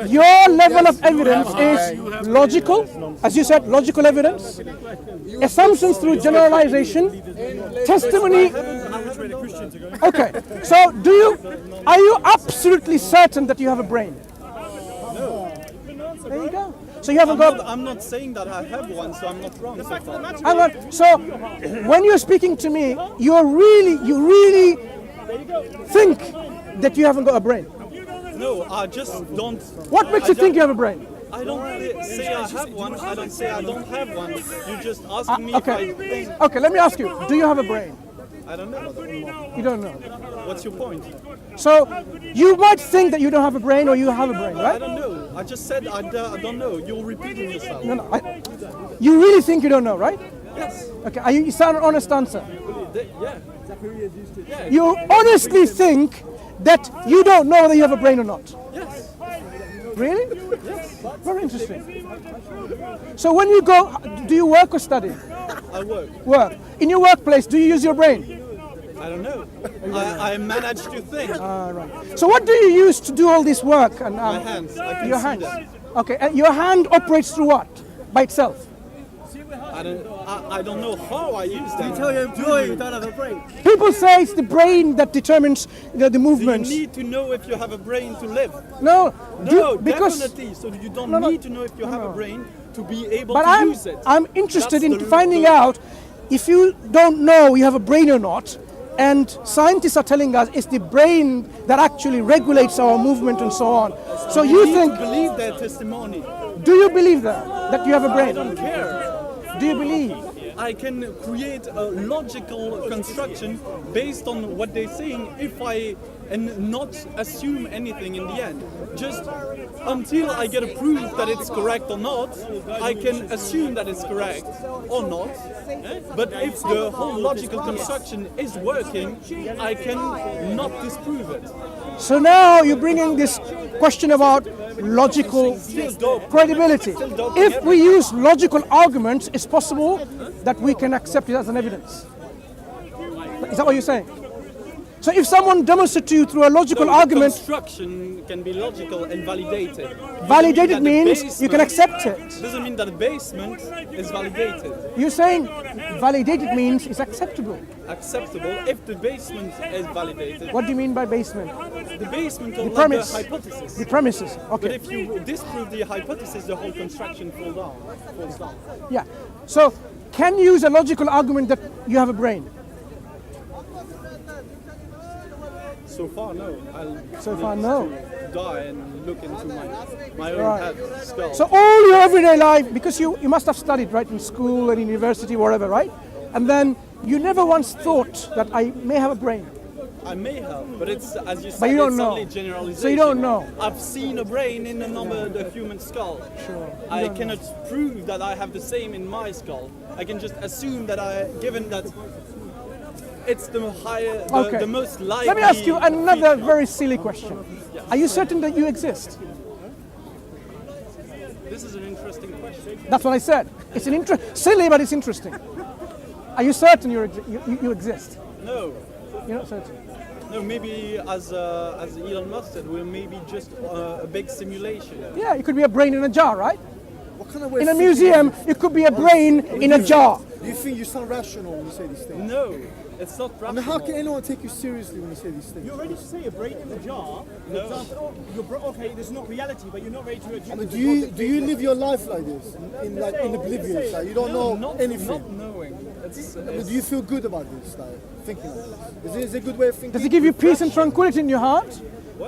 Your level of evidence is logical, as you said, logical evidence, assumptions through generalization, testimony. Okay, so are you absolutely certain that you have a brain? There you go. So you haven't got. I'm not saying that I have one, so I'm not wrong. So far. Hang on. So when you're speaking to me, you really think that you haven't got a brain. No, I just don't. What makes you think you have a brain? I don't say I have one. I don't say I don't have one. You just ask me if Okay. I think. Okay. Let me ask you. Do you have a brain? I don't know. You don't know. What's your point? So you might think that you don't have a brain, or you have a brain, I right? don't know. I just said I don't know. You're repeating yourself. No. You really think you don't know, right? Yes. Okay. You sound an honest answer. Yeah. You honestly think that you don't know whether you have a brain or not. Yes. Really? Yes. Very interesting. So when you go, do you work or study? I work. Work. In your workplace, do you use your brain? I don't know. I manage to think. Right. So what do you use to do all this work? And My hands. I can your see hands. them. Okay. And your hand operates through what? By itself. I don't know how I use them. Tell your employee you don't have a brain. People say it's the brain that determines the You movements. need to know if you have a brain to live. No. No, because. definitely. So you don't No, no. need to know if you have a brain to be able But to use it. I'm interested That's in the- finding out if you don't know you have a brain or not. And scientists are telling us it's the brain that actually regulates our movement and so on. So you need think, to believe their testimony. do you believe that you have a I brain? don't care. Do you believe? I can create a logical construction based on what they're saying and not assume anything in the end. Just until I get a proof that it's correct or not, I can assume that it's correct or not. But if the whole logical construction is working, I can not disprove it. So now you're bringing this question about logical credibility. If we use logical arguments, it's possible that we can accept it as an evidence. Is that what you're saying? So if someone demonstrates to you through a logical The argument, construction can be logical and validated. validated Doesn't mean that the means you can basement- accept it. Doesn't mean that the basement is validated. You're saying validated means it's acceptable. Acceptable if the basement is validated. What do you mean by basement? The basement of premise. the hypothesis. The premises. But Okay. if you disprove the hypothesis, the whole construction falls down. Yeah. So can you use a logical argument that you have a brain? So far, no. So far, no. Die and look into my own Right. head, skull. So all your everyday life, because you must have studied, right, in school and university, wherever, right? And then you never once thought that I may have a brain. I may have, but it's, as you said, But you don't it's know. only generalization. So you don't know. I've seen a brain in the human skull. Sure. I cannot prove that I have the same in my skull. I can just assume that given that it's the higher, Okay. the most likely. Let me ask you another feature. very silly question. Are you certain that you exist? This is an interesting question. That's what I said. It's silly, but it's interesting. Are you certain you exist? No, You're not certain. no. Maybe as Elon Musk said, we're maybe just a big simulation. Yeah, it could be a brain in a jar, right? What kind of way In of a thinking museum, is it could be a brain in a jar. this? Do you think you sound rational when you say these things? No, it's not I rational. mean, how can anyone take you seriously when you say these things? You're ready to say a brain in the jar. For example, okay, this is not reality, but you're not ready to admit. I mean, do you live your life like this, in oblivion? Like you don't know not anything. Not knowing. It's, I mean, do you feel good about this? Like thinking like this? Is it a good way of thinking? Does it give you peace and tranquility in your heart?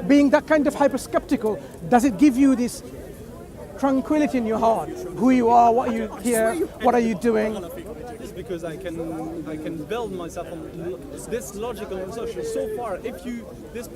Being that kind of hyper-skeptical, does it give you this tranquility in your heart? Who you are, what you here, what are you doing? It's because I can build myself on this logical and social. So far, if this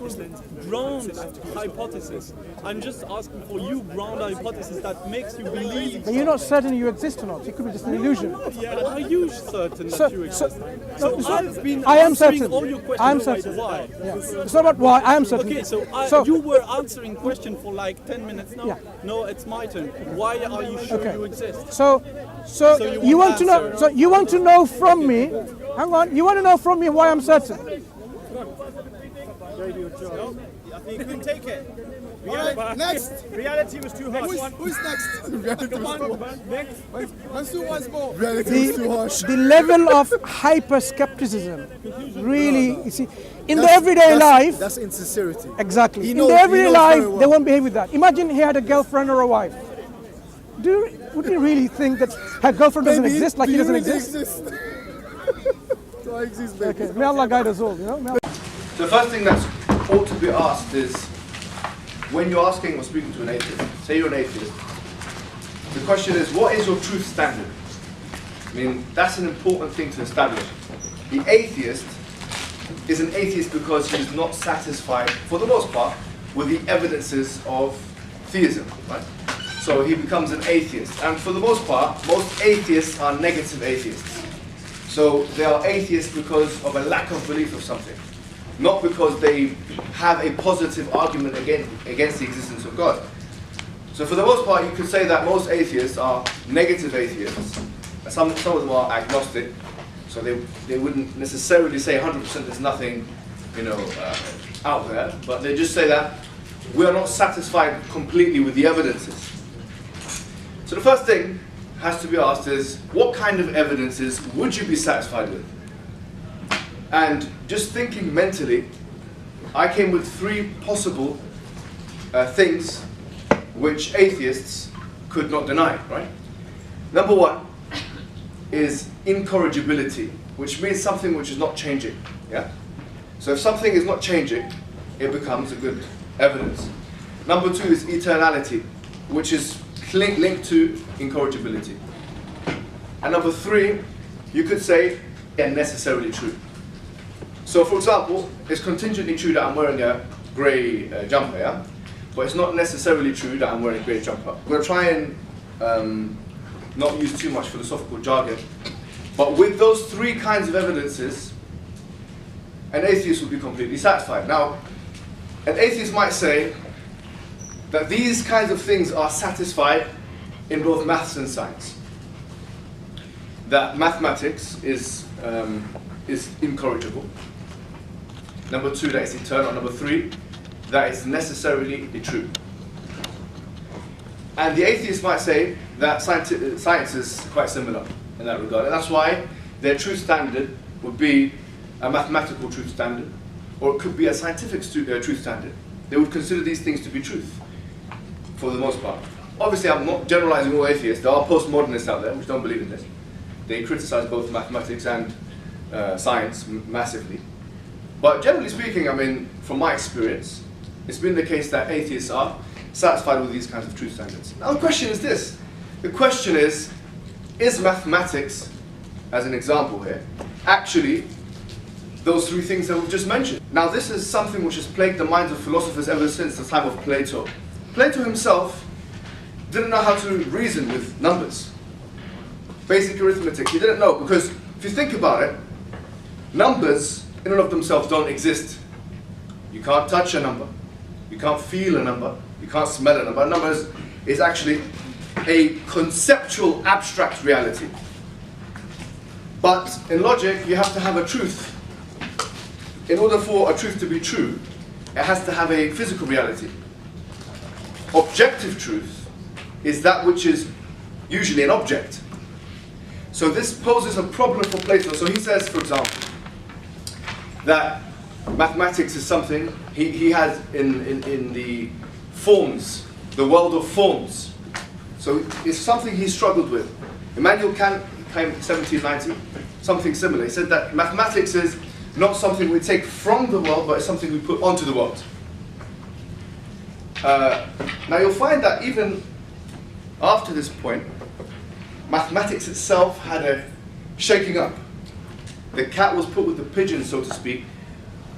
ground hypothesis, I'm just asking for you ground hypothesis that makes you believe. But you're not certain you exist or not. It could be just an illusion. Are you certain that you exist? So I've been I am answering certain. all your questions. I am about certain. Why? Yeah. It's not about why, I am certain. Okay, so you were answering question for like 10 minutes now. Yeah. No, it's my turn. Why are you sure Okay. you exist? So you want to know. answer. So you want to know from me. Hang on. You want to know from me why I'm certain. I think you couldn't take it. Next. Reality was too harsh. Who's next? Reality was too harsh. Mansur wants more. The, Reality was too harsh. the level of hyper-skepticism, really, you see, in the everyday life, That's insincerity. exactly. He In knows- the he everyday knows life, very well. they won't behave with that. Imagine he had a girlfriend or a wife. Would you really think that her girlfriend doesn't Baby, exist like do he you doesn't really exist? Do I exist, baby? Okay, may Allah guide us all, you know? May The first thing that ought to be asked is, when you're asking or speaking to an atheist, say you're an atheist, the question is, what is your truth standard? I mean, that's an important thing to establish. The atheist is an atheist because he's not satisfied, for the most part, with the evidences of theism, right? So he becomes an atheist. And for the most part, most atheists are negative atheists. So they are atheists because of a lack of belief of something, not because they have a positive argument against the existence of God. So for the most part, you could say that most atheists are negative atheists. Some of them are agnostic, so they wouldn't necessarily say 100% there's nothing, out there, but they just say that we are not satisfied completely with the evidences. So the first thing has to be asked is, what kind of evidences would you be satisfied with? And just thinking mentally, I came with 3 possible things which atheists could not deny, right? Number 1 is incorrigibility, which means something which is not changing, yeah? So if something is not changing, it becomes a good evidence. Number 2 is eternality, which is linked to incorrigibility. And number 3, you could say, necessarily true. So for example, it's contingently true that I'm wearing a grey jumper, yeah? But it's not necessarily true that I'm wearing a grey jumper. I'm going to try and not use too much philosophical jargon, but with those 3 kinds of evidences, an atheist would be completely satisfied. Now, an atheist might say that these kinds of things are satisfied in both maths and science. That mathematics is incorrigible. Number 2, that it's eternal. Number 3, that it's necessarily true. And the atheist might say that science is quite similar in that regard. And that's why their truth standard would be a mathematical truth standard, or it could be a scientific truth standard. They would consider these things to be truth, for the most part. Obviously, I'm not generalizing all atheists. There are postmodernists out there which don't believe in this. They criticize both mathematics and science massively. But generally speaking, I mean, from my experience, it's been the case that atheists are satisfied with these kinds of truth standards. Now the question is this. The question is mathematics, as an example here, actually those 3 things that we've just mentioned? Now this is something which has plagued the minds of philosophers ever since the time of Plato. Plato himself didn't know how to reason with numbers. Basic arithmetic, he didn't know, because if you think about it, numbers in and of themselves don't exist. You can't touch a number, you can't feel a number, you can't smell a number. Numbers is actually a conceptual, abstract reality. But in logic, you have to have a truth. In order for a truth to be true, it has to have a physical reality. Objective truth is that which is usually an object. So this poses a problem for Plato. So he says, for example, that mathematics is something he has in the forms, the world of forms. So it's something he struggled with. Immanuel Kant came in 1790, something similar. He said that mathematics is not something we take from the world, but it's something we put onto the world. Now you'll find that even after this point, mathematics itself had a shaking up. The cat was put with the pigeon, so to speak,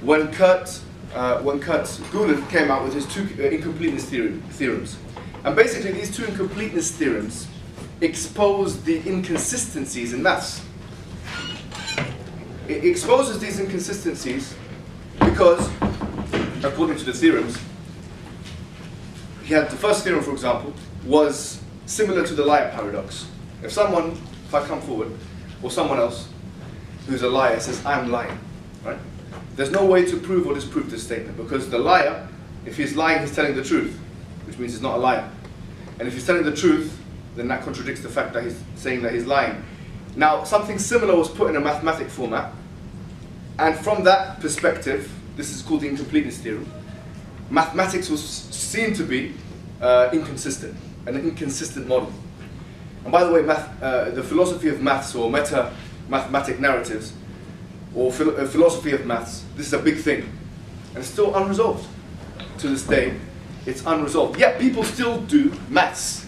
when Kurt Gödel came out with his two incompleteness theorems. And basically these two incompleteness theorems expose the inconsistencies in maths. It exposes these inconsistencies because, according to the theorems, he had the first theorem, for example, was similar to the liar paradox. If I come forward, or someone else who's a liar says, I'm lying, right? There's no way to prove or disprove this statement, because the liar, if he's lying, he's telling the truth, which means he's not a liar. And if he's telling the truth, then that contradicts the fact that he's saying that he's lying. Now, something similar was put in a mathematic format, and from that perspective, this is called the incompleteness theorem, mathematics was seen to be inconsistent, an inconsistent model. And by the way, the philosophy of maths, or meta-mathematic narratives, or philosophy of maths, this is a big thing. And it's still unresolved. To this day, it's unresolved. Yet people still do maths.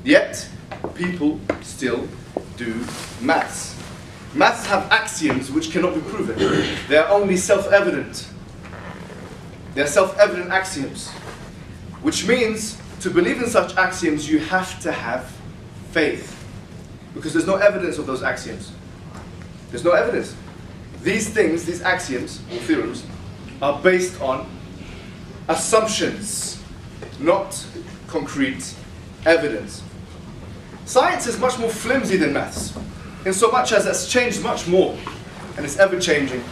Yet people still do maths. Maths have axioms which cannot be proven. They are only self-evident. They are self-evident axioms. Which means, to believe in such axioms, you have to have faith. Because there's no evidence of those axioms. There's no evidence. These things, these axioms, or theorems, are based on assumptions, not concrete evidence. Science is much more flimsy than maths, in so much as it's changed much more, and it's ever-changing.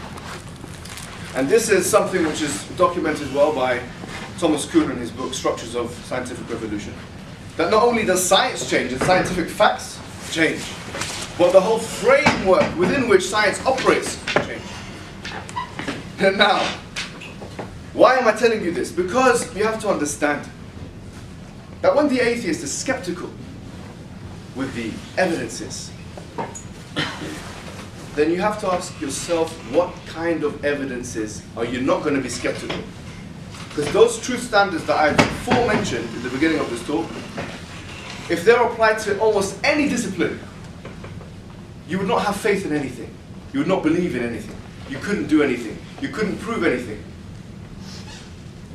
And this is something which is documented well by Thomas Kuhn in his book, Structures of Scientific Revolution. That not only does science change and scientific facts change, but the whole framework within which science operates change. And now, why am I telling you this? Because you have to understand that when the atheist is skeptical with the evidences, then you have to ask yourself, what kind of evidences are you not going to be skeptical? Because those truth standards that I've aforementioned in the beginning of this talk, if they're applied to almost any discipline, you would not have faith in anything. You would not believe in anything. You couldn't do anything. You couldn't prove anything.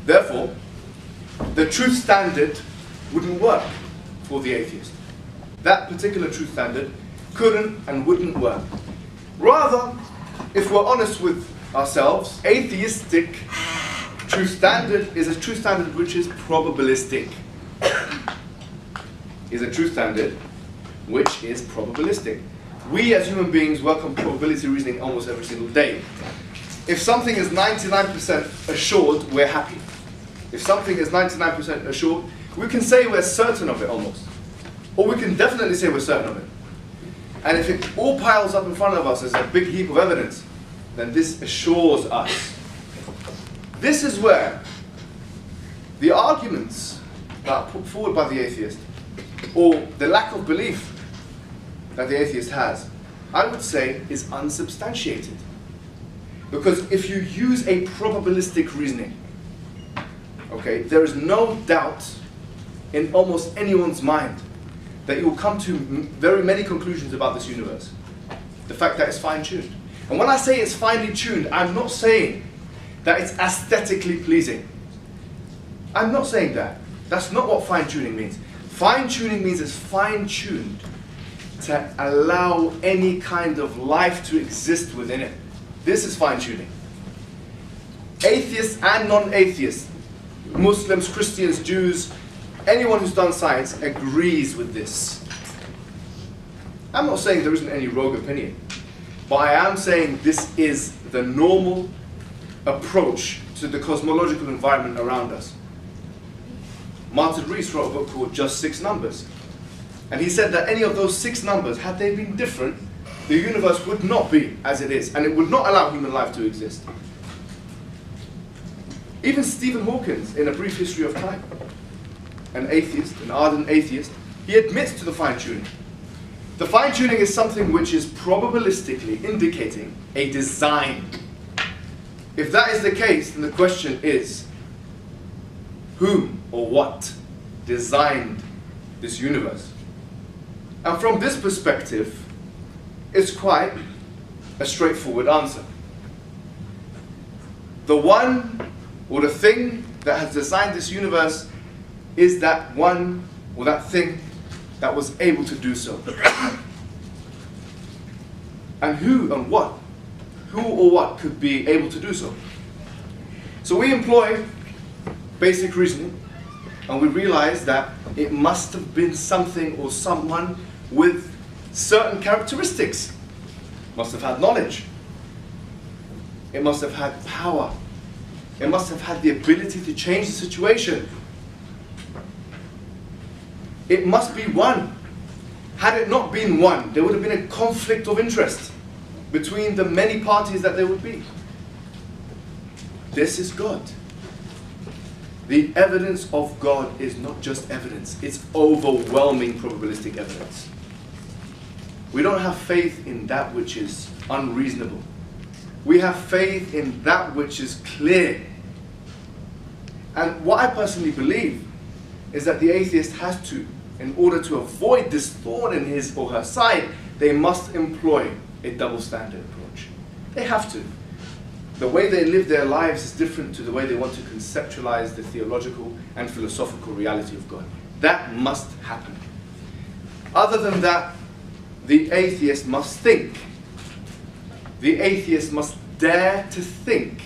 Therefore, the truth standard wouldn't work for the atheist. That particular truth standard couldn't and wouldn't work. Rather, if we're honest with ourselves, atheistic truth standard is a truth standard which is probabilistic. Is a truth standard which is probabilistic. We as human beings work on probability reasoning almost every single day. If something is 99% assured, we're happy. If something is 99% assured, we can say we're certain of it almost. Or we can definitely say we're certain of it. And if it all piles up in front of us as a big heap of evidence, then this assures us. This is where the arguments that are put forward by the atheist, or the lack of belief that the atheist has, I would say is unsubstantiated. Because if you use a probabilistic reasoning, okay, there is no doubt in almost anyone's mind that you will come to very many conclusions about this universe. The fact that it's fine-tuned. And when I say it's finely tuned, I'm not saying that it's aesthetically pleasing. I'm not saying that. That's not what fine-tuning means. Fine-tuning means it's fine-tuned to allow any kind of life to exist within it. This is fine-tuning. Atheists and non-atheists, Muslims, Christians, Jews, anyone who's done science agrees with this. I'm not saying there isn't any rogue opinion, but I am saying this is the normal approach to the cosmological environment around us. Martin Rees wrote a book called Just 6 Numbers. And he said that any of those 6 numbers, had they been different, the universe would not be as it is, and it would not allow human life to exist. Even Stephen Hawking, in A Brief History of Time, an atheist, an ardent atheist, he admits to the fine-tuning. The fine-tuning is something which is probabilistically indicating a design. If that is the case, then the question is, whom or what designed this universe? And from this perspective, it's quite a straightforward answer. The one or the thing that has designed this universe is that one or that thing that was able to do so. And who and what? Who or what could be able to do so? So we employ basic reasoning, and we realize that it must have been something or someone with certain characteristics. Must have had knowledge. It must have had power. It must have had the ability to change the situation. It must be one. Had it not been one, there would have been a conflict of interest between the many parties that there would be. This is God. The evidence of God is not just evidence, it's overwhelming probabilistic evidence. We don't have faith in that which is unreasonable. We have faith in that which is clear. And what I personally believe is that the atheist has to, in order to avoid this thorn in his or her side, they must employ a double standard approach. They have to. The way they live their lives is different to the way they want to conceptualize the theological and philosophical reality of God. That must happen. Other than that, the atheist must think. The atheist must dare to think